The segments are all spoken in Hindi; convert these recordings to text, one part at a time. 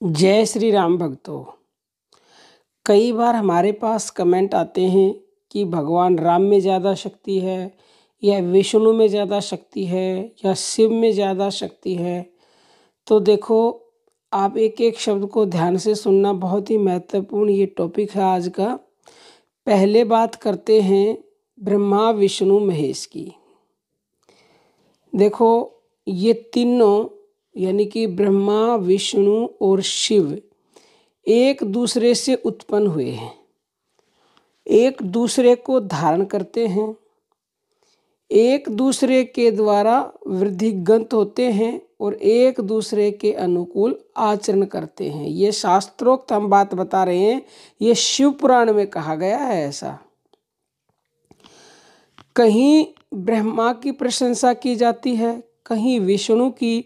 जय श्री राम भक्तों। कई बार हमारे पास कमेंट आते हैं कि भगवान राम में ज़्यादा शक्ति है या विष्णु में ज़्यादा शक्ति है या शिव में ज़्यादा शक्ति है। तो देखो, आप एक एक शब्द को ध्यान से सुनना, बहुत ही महत्वपूर्ण ये टॉपिक है आज का। पहले बात करते हैं ब्रह्मा विष्णु महेश की। देखो, ये तीनों यानी कि ब्रह्मा विष्णु और शिव एक दूसरे से उत्पन्न हुए हैं, एक दूसरे को धारण करते हैं, एक दूसरे के द्वारा वृद्धिगत होते हैं और एक दूसरे के अनुकूल आचरण करते हैं। ये शास्त्रोक्त हम बात बता रहे हैं, ये शिव पुराण में कहा गया है। ऐसा कहीं ब्रह्मा की प्रशंसा की जाती है, कहीं विष्णु की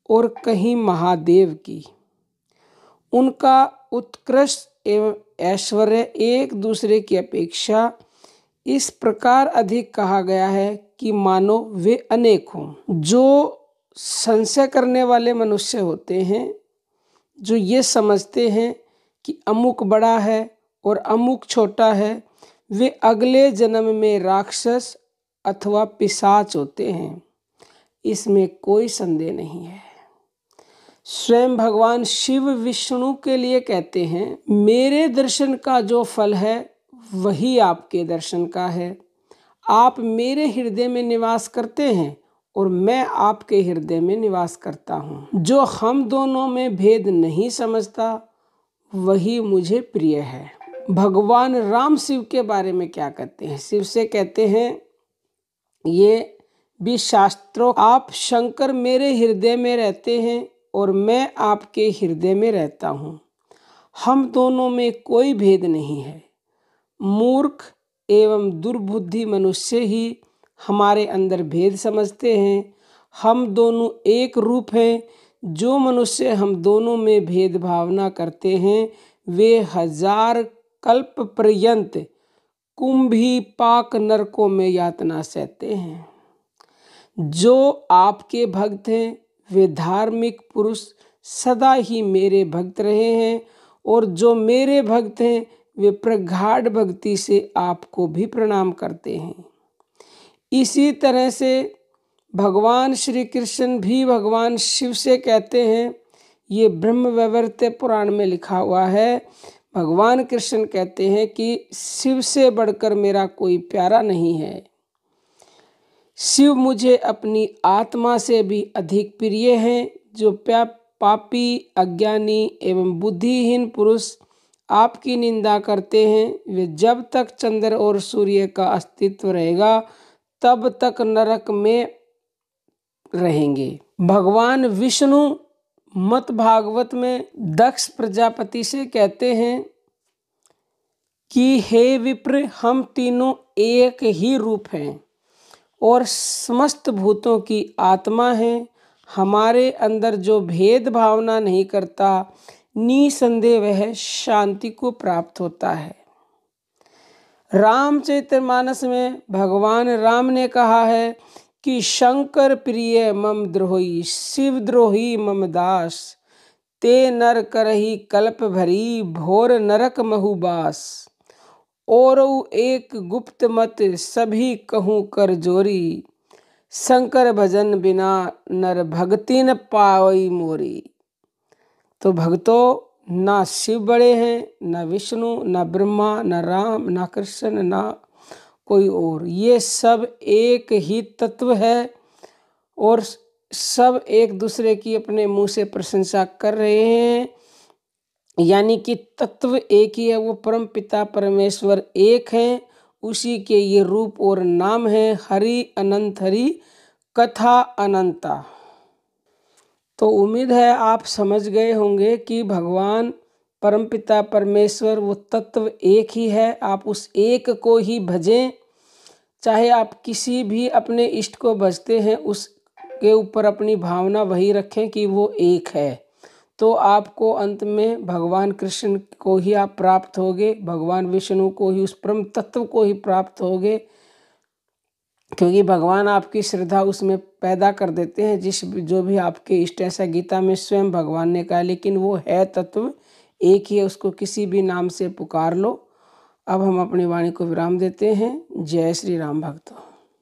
और कहीं महादेव की। उनका उत्कृष्ट एवं ऐश्वर्य एक दूसरे की अपेक्षा इस प्रकार अधिक कहा गया है कि मानो वे अनेक हों। जो संशय करने वाले मनुष्य होते हैं, जो ये समझते हैं कि अमुक बड़ा है और अमुक छोटा है, वे अगले जन्म में राक्षस अथवा पिशाच होते हैं। इसमें कोई संदेह नहीं है। स्वयं भगवान शिव विष्णु के लिए कहते हैं, मेरे दर्शन का जो फल है वही आपके दर्शन का है। आप मेरे हृदय में निवास करते हैं और मैं आपके हृदय में निवास करता हूँ। जो हम दोनों में भेद नहीं समझता वही मुझे प्रिय है। भगवान राम शिव के बारे में क्या कहते हैं? शिव से कहते हैं, ये भी शास्त्रों, आप शंकर मेरे हृदय में रहते हैं और मैं आपके हृदय में रहता हूँ। हम दोनों में कोई भेद नहीं है। मूर्ख एवं दुर्बुद्धि मनुष्य ही हमारे अंदर भेद समझते हैं। हम दोनों एक रूप हैं। जो मनुष्य हम दोनों में भेद भावना करते हैं, वे 1000 कल्प पर्यंत कुंभी पाक नरकों में यातना सहते हैं। जो आपके भक्त हैं, वे धार्मिक पुरुष सदा ही मेरे भक्त रहे हैं और जो मेरे भक्त हैं, वे प्रगाढ़ भक्ति से आपको भी प्रणाम करते हैं। इसी तरह से भगवान श्री कृष्ण भी भगवान शिव से कहते हैं, ये ब्रह्म वैवर्त पुराण में लिखा हुआ है। भगवान कृष्ण कहते हैं कि शिव से बढ़कर मेरा कोई प्यारा नहीं है। शिव मुझे अपनी आत्मा से भी अधिक प्रिय हैं। जो पापी, अज्ञानी एवं बुद्धिहीन पुरुष आपकी निंदा करते हैं, वे जब तक चंद्र और सूर्य का अस्तित्व रहेगा तब तक नरक में रहेंगे। भगवान विष्णु मत भागवत में दक्ष प्रजापति से कहते हैं कि हे विप्र, हम तीनों एक ही रूप हैं और समस्त भूतों की आत्मा है। हमारे अंदर जो भेद भावना नहीं करता, निसंदेह वह शांति को प्राप्त होता है। रामचरितमानस में भगवान राम ने कहा है कि शंकर प्रिय मम द्रोही, शिव द्रोही मम दास। ते नर करही कल्प भरी, भोर नरक महुबास। और एक गुप्त मत सभी कहूँ कर जोरी, शंकर भजन बिना नर भक्ति न पावई मोरी। तो भक्तों, ना शिव बड़े हैं, ना विष्णु, ना ब्रह्मा, ना राम, ना कृष्ण, ना कोई और। ये सब एक ही तत्व है और सब एक दूसरे की अपने मुंह से प्रशंसा कर रहे हैं। यानी कि तत्व एक ही है, वो परम पिता परमेश्वर एक हैं। उसी के ये रूप और नाम है हरि अनंत हरि कथा अनंता। तो उम्मीद है आप समझ गए होंगे कि भगवान परमपिता परमेश्वर वो तत्व एक ही है। आप उस एक को ही भजें। चाहे आप किसी भी अपने इष्ट को भजते हैं, उसके ऊपर अपनी भावना वही रखें कि वो एक है, तो आपको अंत में भगवान कृष्ण को ही आप प्राप्त होगे, भगवान विष्णु को ही, उस परम तत्व को ही प्राप्त होगे। क्योंकि भगवान आपकी श्रद्धा उसमें पैदा कर देते हैं। जो भी आपके इष्ट, ऐसा गीता में स्वयं भगवान ने कहा, लेकिन वो है तत्व एक ही है, उसको किसी भी नाम से पुकार लो। अब हम अपनी वाणी को विराम देते हैं। जय श्री राम भक्तों।